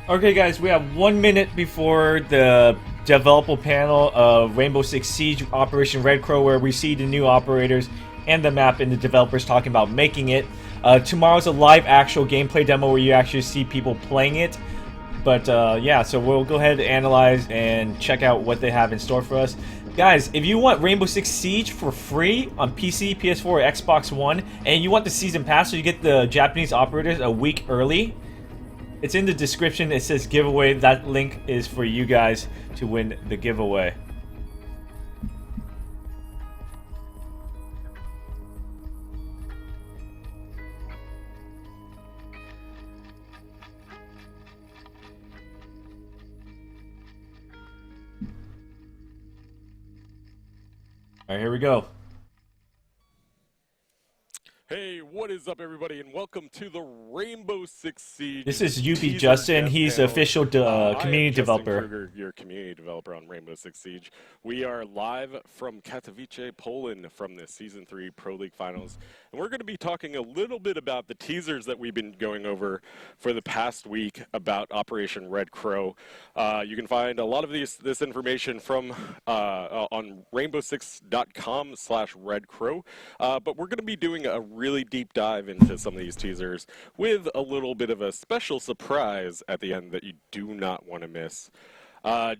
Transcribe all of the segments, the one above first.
Okay, guys, we have 1 minute before the developer panel of Rainbow Six Siege Operation Red Crow, where we see the new operators and the map and the developers talking about making it. Tomorrow's a live actual gameplay demo where you actually see people playing it. But yeah, so we'll go ahead and analyze and check out what they have in store for us. Guys, if you want Rainbow Six Siege for free on PC, PS4, or Xbox One, and you want the Season Pass so you get the Japanese operators a week early, it's in the description. It says giveaway. That link is for you guys to win the giveaway. Alright, here we go. Hey, what is up, everybody, and welcome to the Rainbow Six Siege. This is UB Justin. He's the official community developer. I am Justin Kruger, your community developer on Rainbow Six Siege. We are live from Katowice, Poland, from the Season 3 Pro League Finals. And we're going to be talking a little bit about the teasers that we've been going over for the past week about Operation Red Crow. You can find a lot of this information from on rainbow6.com/Red Crow. But we're going to be doing a really deep dive into some of these teasers with a little bit of a special surprise at the end that you do not want to miss.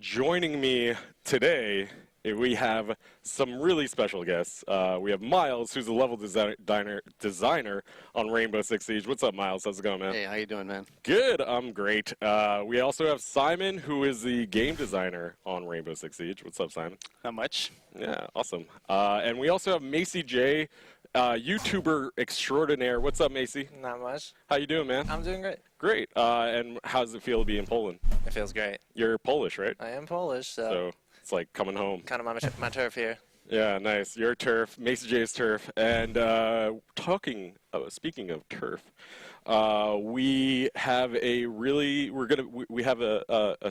Joining me today, we have some really special guests. We have Miles, who's a level designer on Rainbow Six Siege. What's up, Miles? How's it going, man? Hey, how you doing, man? Good. I'm great. We also have Simon, who is the game designer on Rainbow Six Siege. What's up, Simon? Not much. Yeah, awesome. And we also have Macy J, YouTuber extraordinaire. What's up, Macy? Not much. How you doing, man? I'm doing great. Great. And how does it feel to be in Poland? It feels great. You're Polish, right? I am Polish, so So it's like coming home. kind of my turf here. Yeah, nice. Your turf, Macy J's turf. And speaking of turf, we have a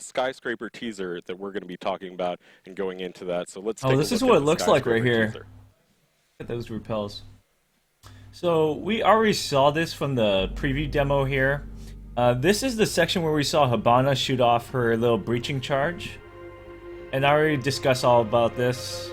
skyscraper teaser that we're gonna be talking about and going into that. So let's. This is what it looks like right here. Look at those repels. So we already saw this from the preview demo here. This is the section where we saw Hibana shoot off her little breaching charge. And I already discussed all about this.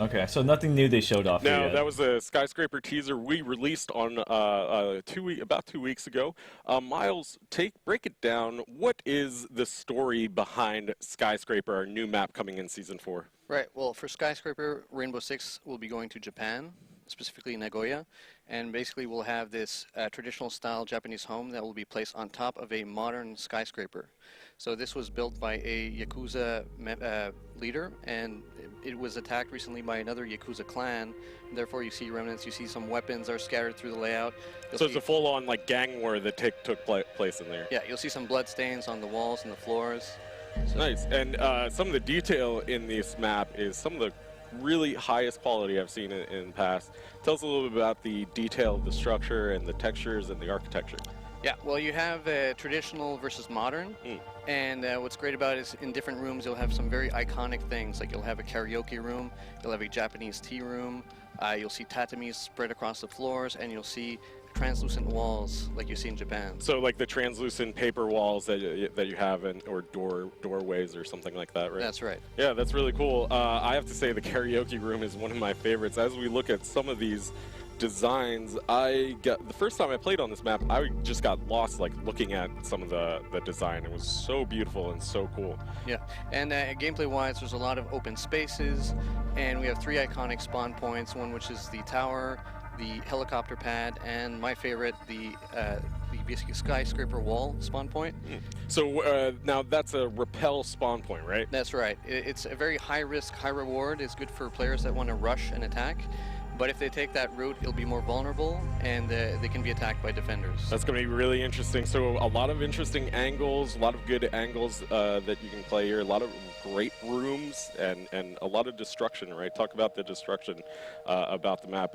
Okay, so nothing new they showed off. No, that was a skyscraper teaser we released on about 2 weeks ago. Miles, break it down. What is the story behind Skyscraper, our new map coming in Season 4? Right, well, for Skyscraper, Rainbow Six will be going to Japan, specifically Nagoya, and basically we'll have this traditional style Japanese home that will be placed on top of a modern skyscraper. So this was built by a Yakuza leader, and it was attacked recently by another Yakuza clan. Therefore, you see remnants, you see some weapons are scattered through the layout. So it's a full-on like gang war that took place in there. Yeah, you'll see some blood stains on the walls and the floors. So nice, and some of the detail in this map is some of the really highest quality I've seen in the past. Tell us a little bit about the detail of the structure and the textures and the architecture. Yeah, well, you have traditional versus modern, and what's great about it is in different rooms you'll have some very iconic things, like you'll have a karaoke room, you'll have a Japanese tea room, you'll see tatamis spread across the floors, and you'll see translucent walls like you see in Japan. So like the translucent paper walls that you have, or doorways or something like that, right? That's right. Yeah, that's really cool. I have to say the karaoke room is one of my favorites. As we look at some of these designs, the first time I played on this map, I just got lost like looking at some of the design. It was so beautiful and so cool. Yeah, and gameplay wise, there's a lot of open spaces, and we have 3 iconic spawn points, one which is the tower, the helicopter pad, and my favorite, the basically skyscraper wall spawn point. So now that's a rappel spawn point, right? That's right. It's a very high risk, high reward. It's good for players that want to rush and attack. But if they take that route, it'll be more vulnerable, and they can be attacked by defenders. That's going to be really interesting. So a lot of interesting angles, a lot of good angles that you can play here, a lot of great rooms, and a lot of destruction, right? Talk about the destruction about the map.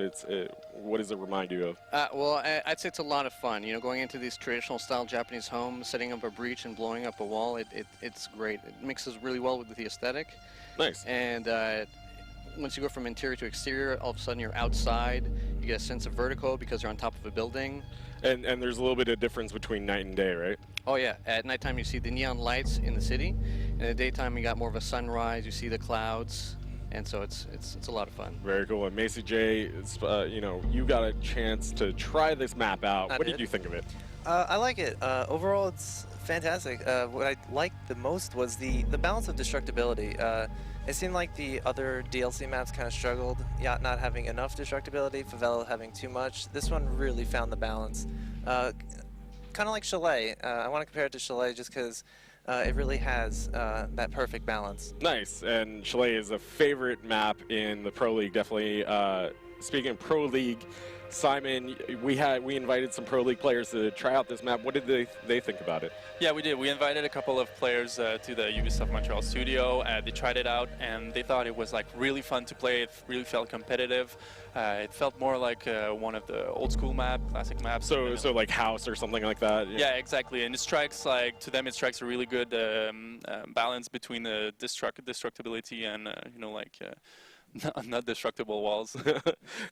What does it remind you of? Well, I'd say it's a lot of fun. You know, going into these traditional style Japanese homes, setting up a breach and blowing up a wall, it's great. It mixes really well with the aesthetic. Nice. And once you go from interior to exterior, all of a sudden you're outside. You get a sense of vertigo because you're on top of a building. And there's a little bit of difference between night and day, right? Oh yeah, at nighttime you see the neon lights in the city. In the daytime you got more of a sunrise, you see the clouds, and so it's a lot of fun. Very cool. And Macy J, you got a chance to try this map out. What did did. you think of it? I like it. Overall, it's fantastic. What I liked the most was the balance of destructibility. It seemed like the other DLC maps kind of struggled, Yacht not having enough destructibility, Favela having too much. This one really found the balance. Kind of like Chalet. I want to compare it to Chalet just because it really has that perfect balance. Nice. And Chalet is a favorite map in the Pro League, definitely. Speaking of Pro League, Simon, we invited some Pro League players to try out this map. What did they think about it? Yeah, we did. We invited a couple of players to the Ubisoft Montreal studio. They tried it out, and they thought it was like really fun to play. It really felt competitive. It felt more like one of the old school classic maps. So like House or something like that? Yeah, exactly. And it strikes, like, to them, it strikes a really good balance between the destructibility and, not destructible walls.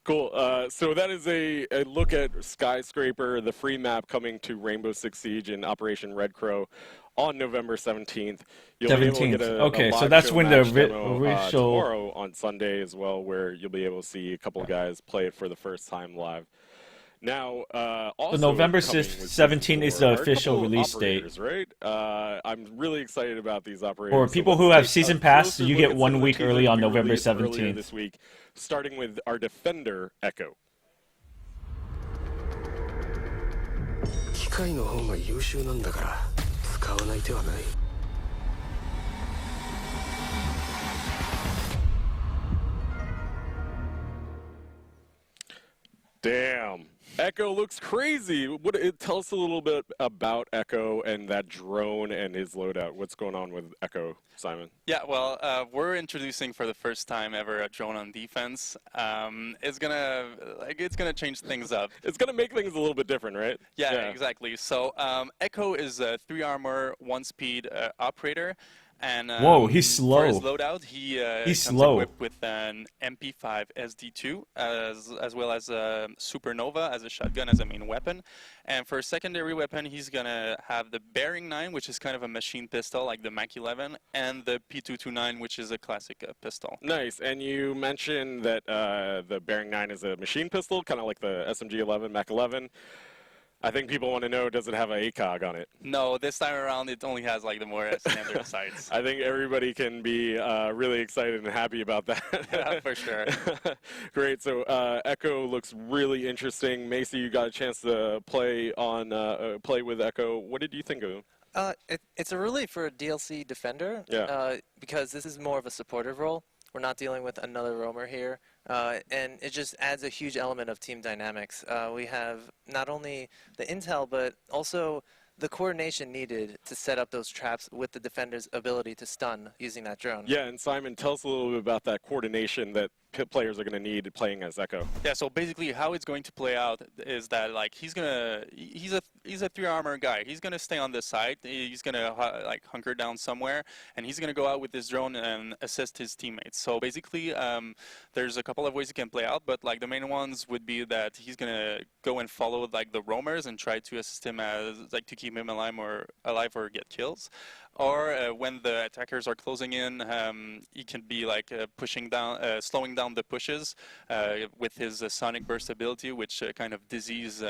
Cool. So that is a look at Skyscraper, the free map coming to Rainbow Six Siege and Operation Red Crow on November 17th. You'll be able to get Okay, a so live that's show when the match demo, official. tomorrow on Sunday as well, where you'll be able to see a couple of guys play it for the first time live. Now, also November coming with 17th is Season the 4 are a official couple of release date. operators, right? I'm really excited about these operators. For So people let's who have take a season pass, closer you look get at 1 some of the week teasers early on we November released earlier 17th. this week, starting with our defender, Echo. 機械の方が優秀なんだから使わない手はない。 Damn. Echo looks crazy. Tell us a little bit about Echo and that drone and his loadout. What's going on with Echo, Simon? Yeah, well, we're introducing for the first time ever a drone on defense. It's gonna change things up. It's gonna make things a little bit different, right? Yeah, exactly. So Echo is a 3 armor, 1 speed operator. And Whoa, he's slow. For his loadout, he's slow. Equipped with an MP5 SD2, as well as a Supernova as a shotgun as a main weapon. And for a secondary weapon, he's gonna have the Bearing 9, which is kind of a machine pistol like the Mach 11, and the P229, which is a classic pistol. Nice. And you mentioned that the Bearing 9 is a machine pistol, kind of like the SMG 11, Mach 11. I think people want to know, does it have an ACOG on it? No, this time around it only has like the more standard sights. I think everybody can be really excited and happy about that. Yeah, for sure. Great. So Echo looks really interesting. Macy, you got a chance to play with Echo. What did you think of him? It's a relief for a DLC defender. Yeah. Because this is more of a supportive role. We're not dealing with another roamer here. And it just adds a huge element of team dynamics. We have not only the intel, but also the coordination needed to set up those traps with the defender's ability to stun using that drone. Yeah, and Simon, tell us a little bit about that coordination that players are going to need playing as Echo. Yeah, so basically how it's going to play out is that like he's a 3 armor guy. He's gonna stay on this side. He's gonna like hunker down somewhere, and he's gonna go out with this drone and assist his teammates. So basically, there's a couple of ways it can play out, but like the main ones would be that he's gonna go and follow like the roamers and try to assist him as like to keep him alive or get kills. Or when the attackers are closing in, he can be like slowing down the pushes with his sonic burst ability, which kind of disease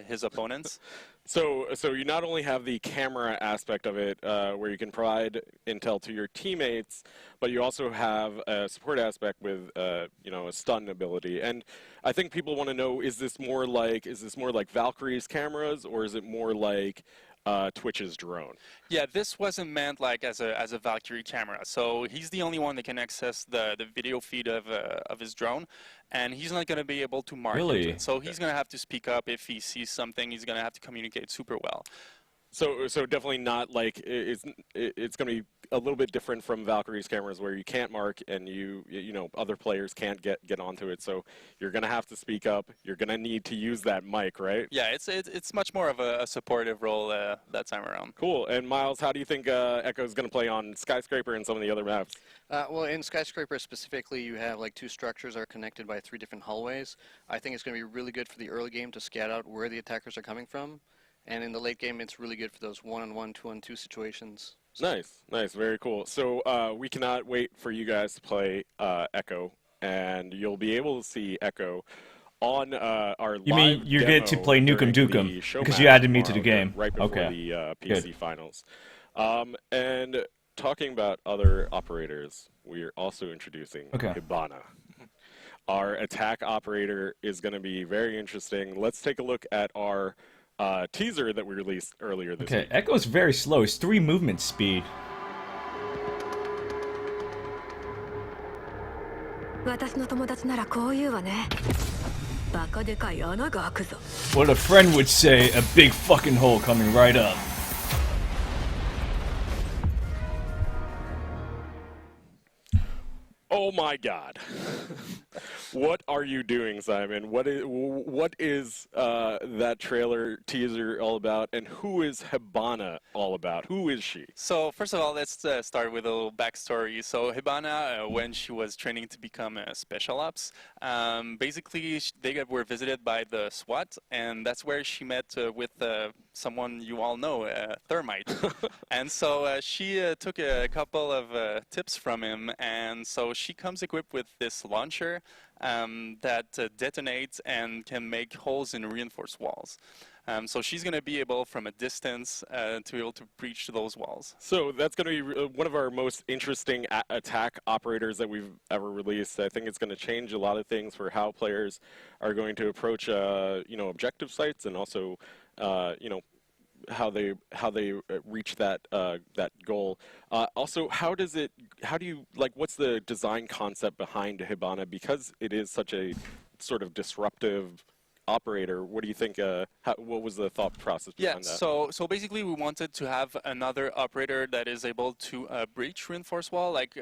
his opponents. So you not only have the camera aspect of it, where you can provide intel to your teammates, but you also have a support aspect with, a stun ability. And I think people want to know: is this more like Valkyrie's cameras, or is it more like Twitch's drone? Yeah, this wasn't meant like as a Valkyrie camera. So he's the only one that can access the video feed of his drone, and he's not going to be able to mark Really? it. So he's going to have to speak up if he sees something. He's going to have to communicate super well. So definitely not like it's going to be a little bit different from Valkyrie's cameras where you can't mark and you know other players can't get onto it. So you're going to have to speak up. You're going to need to use that mic, right? Yeah, it's much more of a supportive role that time around. Cool. And Miles, how do you think Echo is going to play on Skyscraper and some of the other maps? Well, in Skyscraper specifically, you have like 2 structures are connected by 3 different hallways. I think it's going to be really good for the early game to scout out where the attackers are coming from. And in the late game, it's really good for those 1-on-1, 2-on-2 situations. Nice, very cool. So we cannot wait for you guys to play Echo, and you'll be able to see Echo on our live You mean you get to demo play during NukemDukem the show because match you added me to the tomorrow, game. right before Okay. the PC Good. finals. And talking about other operators, we are also introducing Hibana. Our attack operator is going to be very interesting. Let's take a look at our teaser that we released earlier this week. Echo is very slow. It's 3 movement speed. What a friend would say, a big fucking hole coming right up. Oh my god. What are you doing, Simon? What is that trailer teaser all about, and who is Hibana all about? Who is she? So first of all, let's start with a little backstory. So Hibana, when she was training to become a special ops, basically they were visited by the SWAT, and that's where she met with someone you all know, Thermite. And so she took a couple of tips from him, and so she comes equipped with this launcher that detonates and can make holes in reinforced walls. So she's going to be able, from a distance, to be able to breach those walls. So that's going to be one of our most interesting attack operators that we've ever released. I think it's going to change a lot of things for how players are going to approach, you know, objective sites, and also, you know, how they reach that that goal. Also, what's the design concept behind Hibana? Because it is such a sort of disruptive operator, what do you think, what was the thought process behind that? So basically we wanted to have another operator that is able to breach reinforced wall. Like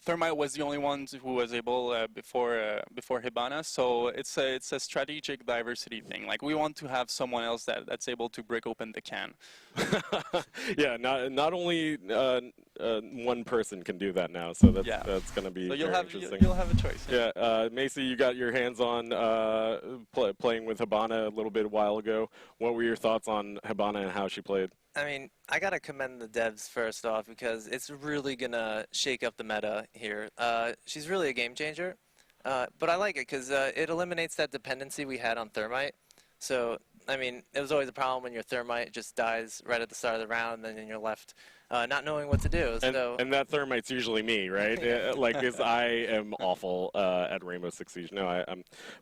Thermite was the only one who was able before Hibana, so it's a strategic diversity thing. Like we want to have someone else that's able to break open the can. Yeah, not only one person can do that now, so that's going to be very interesting. You'll have a choice. Yeah, Macy, you got your hands on playing with Hibana a little bit a while ago. What were your thoughts on Hibana and how she played? I mean, I gotta commend the devs first off, because it's really gonna shake up the meta here. She's really a game changer, but I like it because it eliminates that dependency we had on Thermite. So, I mean, it was always a problem when your Thermite just dies right at the start of the round, and then you're left not knowing what to do. And that Thermite's usually me, right? Yeah. Like, cause I am awful at Rainbow Six Siege. No,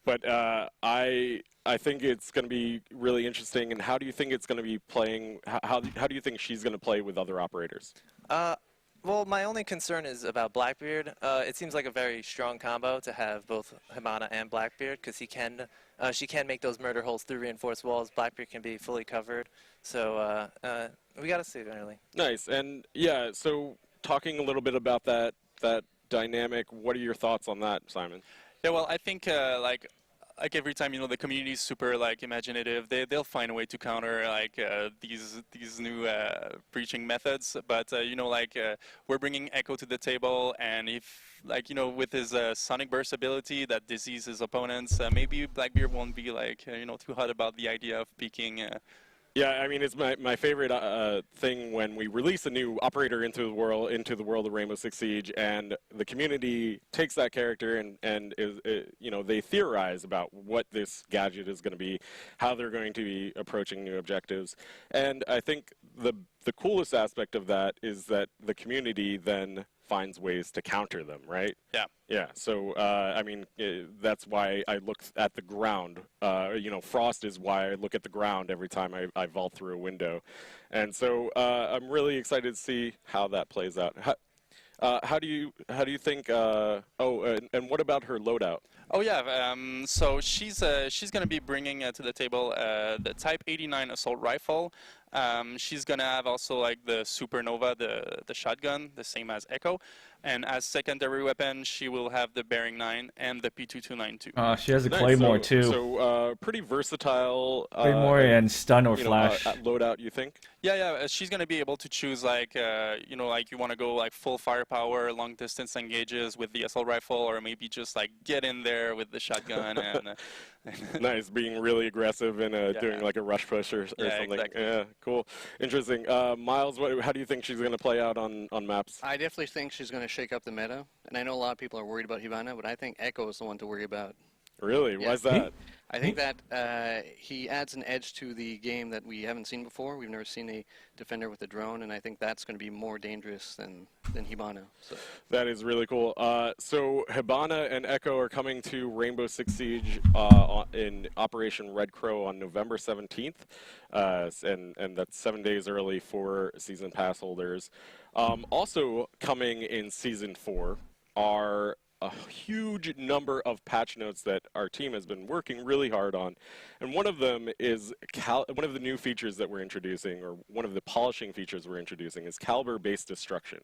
but I think it's going to be really interesting. And how do you think it's going to be playing? How do you think she's going to play with other operators? Well, my only concern is about Blackbeard. It seems like a very strong combo to have both Hibana and Blackbeard, because she can make those murder holes through reinforced walls. Blackbeard can be fully covered. So we got to see it early. Nice. And yeah, so talking a little bit about that dynamic, what are your thoughts on that, Simon? Yeah, well, I think like every time, you know, the community is super like imaginative. They'll find a way to counter like these new breaching methods. But you know, like we're bringing Echo to the table, and if like, you know, with his sonic burst ability that dizzies his opponents, maybe Blackbeard won't be like you know, too hot about the idea of peeking. Yeah, I mean, it's my favorite thing when we release a new operator into the world of Rainbow Six Siege, and the community takes that character and you know, they theorize about what this gadget is going to be, how they're going to be approaching new objectives, and I think the coolest aspect of that is that the community then finds ways to counter them, right? Yeah. Yeah, so, I mean, that's why I look at the ground. You know, Frost is why I look at the ground every time I vault through a window. And so I'm really excited to see how that plays out. How do you think, and what about her loadout? Oh yeah, so she's going to be bringing to the table the Type 89 assault rifle. She's gonna have also like the Supernova, the shotgun, the same as Echo, and as secondary weapon, she will have the Bearing 9 and the P2292. She has a Nice. Claymore too. So pretty versatile. Claymore and stun or flash. Loadout, you think? Yeah. She's gonna be able to choose like like you want to go like full firepower, long distance engages with the assault rifle, or maybe just like get in there with the shotgun and. Nice, being really aggressive and doing like a rush push or something. Exactly. Yeah, cool, interesting. Miles, how do you think she's gonna play out on maps? I definitely think she's going to shake up the meta, and I know a lot of people are worried about Hibana, but I think Echo is the one to worry about. Really? Yeah. Why's that? I think that he adds an edge to the game that we haven't seen before. We've never seen a defender with a drone, and I think that's going to be more dangerous than Hibana. So. That is really cool. So Hibana and Echo are coming to Rainbow Six Siege in Operation Red Crow on November 17th, and that's 7 days early for Season Pass holders. Also coming in Season 4 are a huge number of patch notes that our team has been working really hard on, and one of them is one of the new features that we're introducing, or one of the polishing features we're introducing, is caliber-based destruction.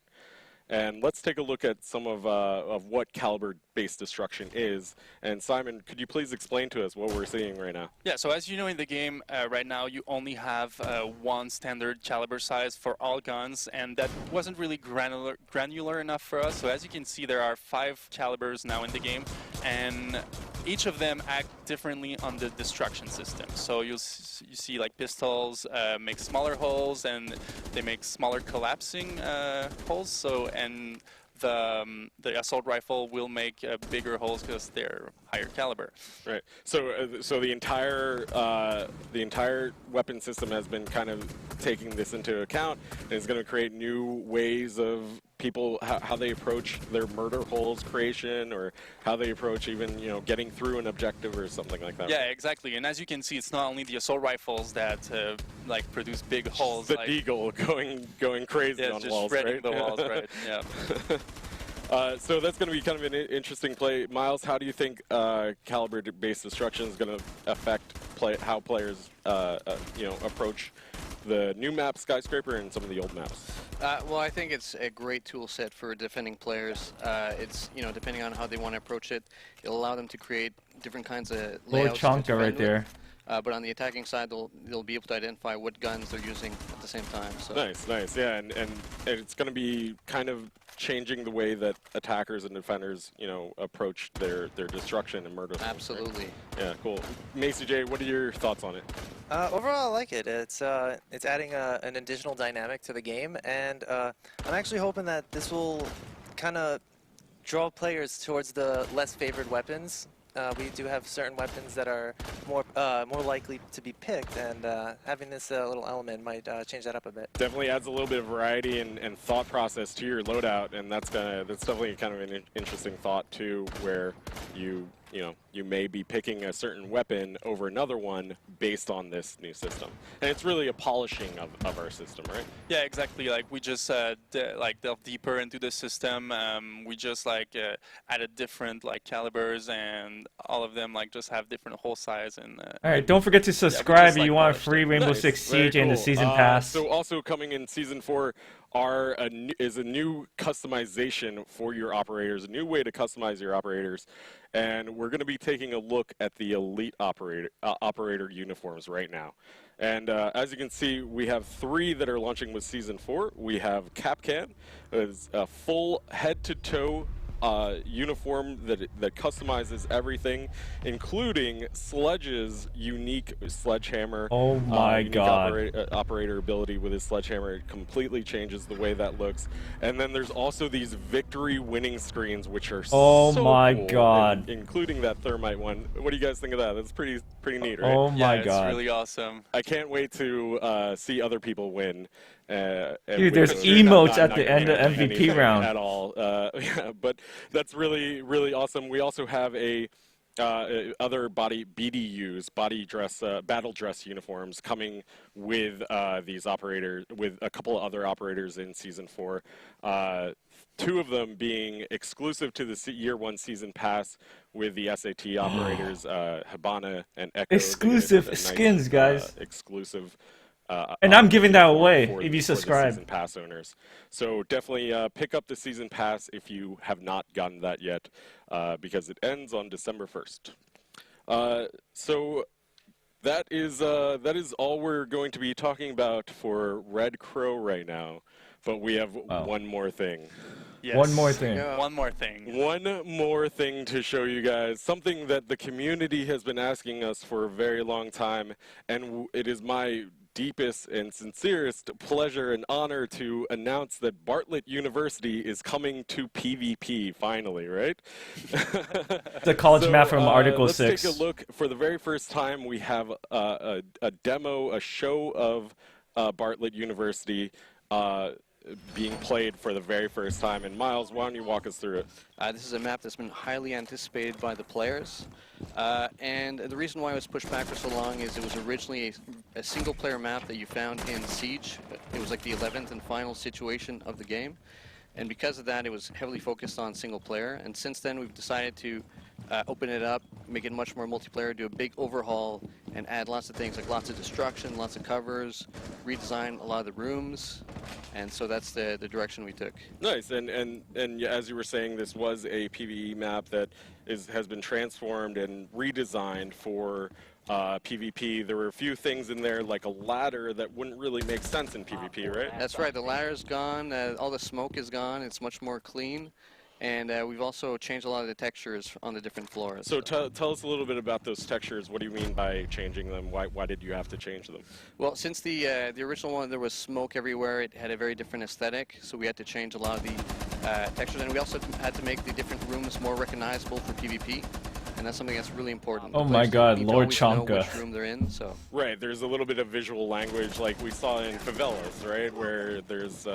And let's take a look at some of what caliber-based destruction is. And Simon, could you please explain to us what we're seeing right now? Yeah, so as you know in the game, right now you only have one standard caliber size for all guns, and that wasn't really granular enough for us. So as you can see, there are 5 calibers now in the game, and each of them act differently on the destruction system. So you see like pistols make smaller holes, and they make smaller collapsing holes. So and the assault rifle will make bigger holes because they're higher caliber. Right. So so the entire weapon system has been kind of taking this into account, and is going to create new ways of people how they approach their murder holes creation, or how they approach even getting through an objective or something like that. Yeah, exactly. And as you can see, it's not only the assault rifles that like produce big holes. The like, Deagle going crazy on just walls, shredding right? the walls, right? Yeah. So that's going to be kind of an interesting play. Miles, how do you think caliber-based destruction is going to affect how players approach the new map Skyscraper and some of the old maps? Well, I think it's a great tool set for defending players. It's depending on how they want to approach it, it'll allow them to create different kinds of layouts. Little Chonka right there. But on the attacking side, they'll be able to identify what guns they're using at the same time. So. Nice, yeah, and it's going to be kind of changing the way that attackers and defenders, approach their destruction and murder. Absolutely. Right? Yeah, cool. Macy J, what are your thoughts on it? Overall, I like it. It's adding an additional dynamic to the game, and I'm actually hoping that this will kind of draw players towards the less favored weapons. We do have certain weapons that are more likely to be picked, and having this little element might change that up a bit. Definitely adds a little bit of variety and thought process to your loadout, and that's definitely kind of an interesting thought too, where you may be picking a certain weapon over another one based on this new system, and it's really a polishing of our system, right? Yeah, exactly. Like we just delve deeper into the system. We just added different calibers, and all of them just have different hole size. And all right, don't forget to subscribe if you want a polished free Rainbow Nice. Six Very Siege and the cool. season pass. So also coming in Season 4 is a new customization for your operators, a new way to customize your operators, and we're going to be taking a look at the elite operator uniforms right now. And as you can see, we have 3 that are launching with Season 4. We have Capcan, it's a full head-to-toe uniform that customizes everything, including Sledge's unique sledgehammer. Oh my god. Operator ability with his sledgehammer. It completely changes the way that looks. And then there's also these victory winning screens, which are oh so my cool, god. including that thermite one. What do you guys think of that? That's pretty neat, right? Oh my yeah, god. it's really awesome. I can't wait to see other people win. Dude, there's emotes at the end of MVP round. At all. Yeah, but that's really awesome. We also have other BDUs, battle dress uniforms coming with these operators, with a couple of other operators in Season 4. 2 of them being exclusive to the Year 1 Season Pass with the SAT operators, Hibana and Echo. Exclusive Nice, skins, guys. Exclusive And I'm giving that for- away for if the- you for the subscribe. season pass owners. So definitely pick up the season pass if you have not gotten that yet, because it ends on December 1st. So that is all we're going to be talking about for Red Crow right now. But we have one more thing. Yes. One more thing. Yeah. One more thing. One more thing to show you guys, something that the community has been asking us for a very long time, and it is my deepest and sincerest pleasure and honor to announce that Bartlett University is coming to PvP finally, right? The college map from Article let's 6. take a look. For the very first time, we have a demo, a show of Bartlett University being played for the very first time. And Miles, why don't you walk us through it? This is a map that's been highly anticipated by the players. And the reason why it was pushed back for so long is it was originally a single-player map that you found in Siege. It was like the 11th and final situation of the game. And because of that, it was heavily focused on single-player. And since then, we've decided to open it up, make it much more multiplayer, do a big overhaul, and add lots of things like lots of destruction, lots of covers, redesign a lot of the rooms. And so that's the direction we took. Nice, and as you were saying, this was a PvE map that has been transformed and redesigned for PvP. There were a few things in there, like a ladder, that wouldn't really make sense in PvP, right? That's right, the ladder's gone, all the smoke is gone, it's much more clean. And we've also changed a lot of the textures on the different floors. So tell us a little bit about those textures. What do you mean by changing them? Why did you have to change them? Well, since the original one, there was smoke everywhere. It had a very different aesthetic, so we had to change a lot of the textures. And we also had to make the different rooms more recognizable for PvP. And that's something that's really important. Oh The my players God, need to Lord always know Chonka. which room they're in, so. Right, there's a little bit of visual language like we saw in favelas, right? Where there's,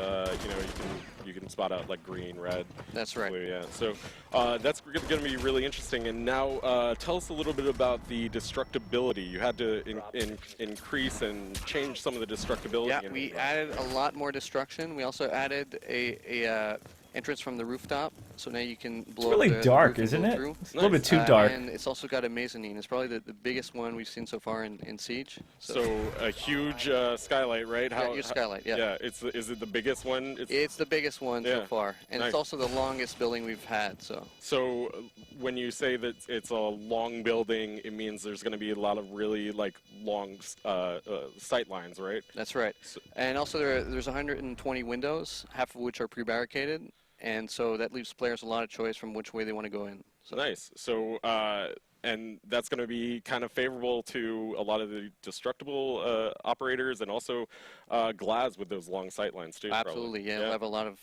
you can spot out like green, red, That's right. blue, yeah. So that's going to be really interesting. And now tell us a little bit about the destructibility. You had to increase and change some of the destructibility. Yeah, in we it. added a lot more destruction. We also added a entrance from the rooftop, so now you can blow. It's really the dark, roof and isn't blow it? through. It's a little bit too dark. And it's also got a mezzanine. It's probably the biggest one we've seen so far in Siege. So a huge skylight, right? Yeah, huge skylight, yeah. Yeah, is it the biggest one? It's the biggest one so Yeah, far, and nice. it's also the longest building we've had. So when you say that it's a long building, it means there's going to be a lot of really like long sight lines, right? That's right. And also there's 120 windows, half of which are pre-barricaded, and so that leaves players a lot of choice from which way they want to go in. So. Nice. So and that's going to be kind of favorable to a lot of the destructible operators, and also Glaz with those long sight lines too. Absolutely, probably. yeah. We'll have a lot of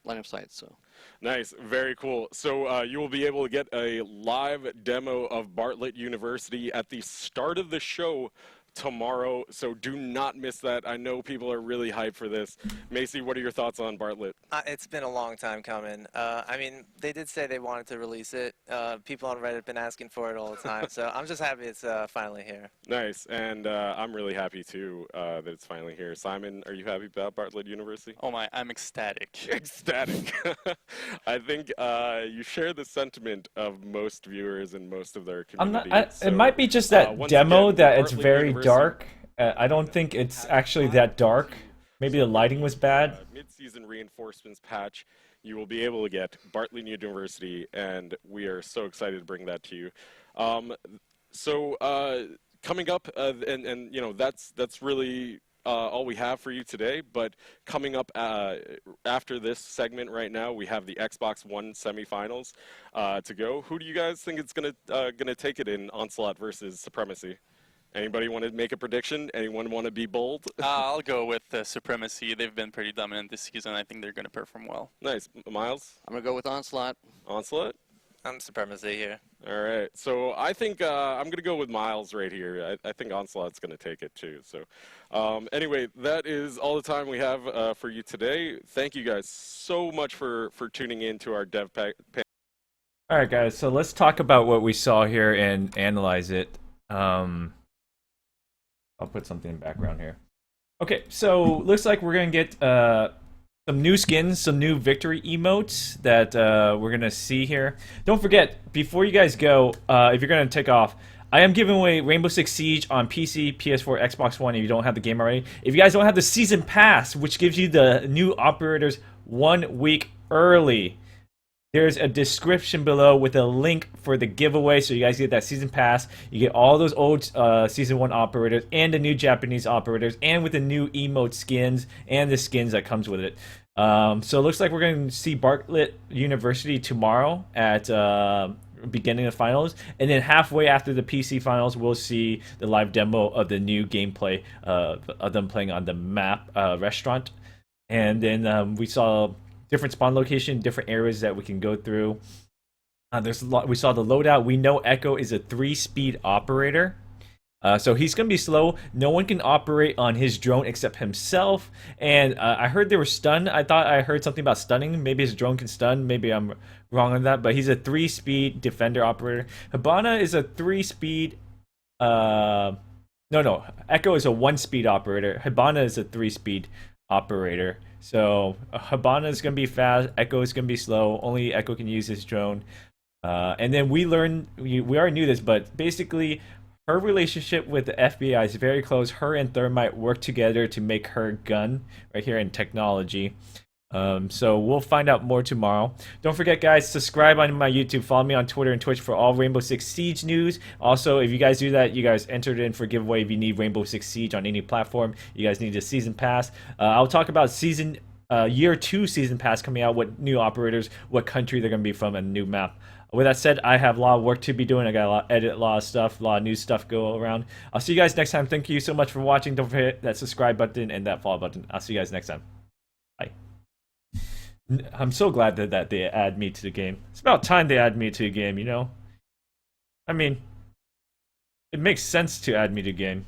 line of sight. So. Nice, very cool. So you will be able to get a live demo of Bartlett University at the start of the show tomorrow, so do not miss that. I know people are really hyped for this. Macy, what are your thoughts on Bartlett? It's been a long time coming. I mean, they did say they wanted to release it. People on Reddit have been asking for it all the time, so I'm just happy it's finally here. Nice, and I'm really happy too that it's finally here. Simon, are you happy about Bartlett University? Oh my, I'm ecstatic. Ecstatic. I think you share the sentiment of most viewers and most of their community. It might be just that demo again, that it's Bartlett very University- dark. I don't think it's actually that dark. Maybe the lighting was bad. Mid-season reinforcements patch, you will be able to get Bartlett University, and we are so excited to bring that to you. Coming up, and you know that's really all we have for you today. But coming up after this segment right now, we have the Xbox One semifinals to go. Who do you guys think it's gonna take it in Onslaught versus Supremacy? Anybody want to make a prediction? Anyone want to be bold? I'll go with Supremacy. They've been pretty dominant this season. I think they're going to perform well. Nice. Miles? I'm going to go with Onslaught. Onslaught? I'm Supremacy here. All right. So I think I'm going to go with Miles right here. I think Onslaught's going to take it too. So anyway, that is all the time we have for you today. Thank you guys so much for tuning in to our dev pack. All right, guys. So let's talk about what we saw here and analyze it. I'll put something in background here. Okay, so looks like we're gonna get some new skins, some new victory emotes that we're gonna see here. Don't forget, before you guys go, if you're gonna take off, I am giving away Rainbow Six Siege on PC, PS4, Xbox One if you don't have the game already. If you guys don't have the Season Pass, which gives you the new operators 1 week early, there's a description below with a link for the giveaway, so you guys get that Season Pass. You get all those old Season 1 operators and the new Japanese operators, and with the new emote skins and the skins that comes with it. So it looks like we're going to see Bartlett University tomorrow at beginning of finals, and then halfway after the PC finals, we'll see the live demo of the new gameplay of them playing on the map restaurant. And then we saw different spawn location, different areas that we can go through. There's a lot. We saw the loadout. We know Echo is a 3-speed operator. So he's going to be slow. No one can operate on his drone except himself. And I heard they were stunned. I thought I heard something about stunning. Maybe his drone can stun. Maybe I'm wrong on that. But he's a 3-speed defender operator. Hibana is a 3-speed... No. Echo is a 1-speed operator. Hibana is a 3-speed operator. So Hibana is going to be fast. Echo is going to be slow. Only Echo can use his drone. And then we learned... We already knew this, but basically... her relationship with the FBI is very close. Her and Thermite work together to make her gun right here in technology. So we'll find out more tomorrow. Don't forget, guys, subscribe on my YouTube. Follow me on Twitter and Twitch for all Rainbow Six Siege news. Also, if you guys do that, you guys entered in for giveaway. If you need Rainbow Six Siege on any platform, you guys need a season pass. I'll talk about year 2 season pass coming out. What new operators, what country they're going to be from, and new map. With that said, I have a lot of work to be doing. I got a lot of stuff, a lot of new stuff go around. I'll see you guys next time. Thank you so much for watching. Don't forget that subscribe button and that follow button. I'll see you guys next time. Bye. I'm so glad that they add me to the game. It's about time they add me to the game, you know? I mean, it makes sense to add me to the game.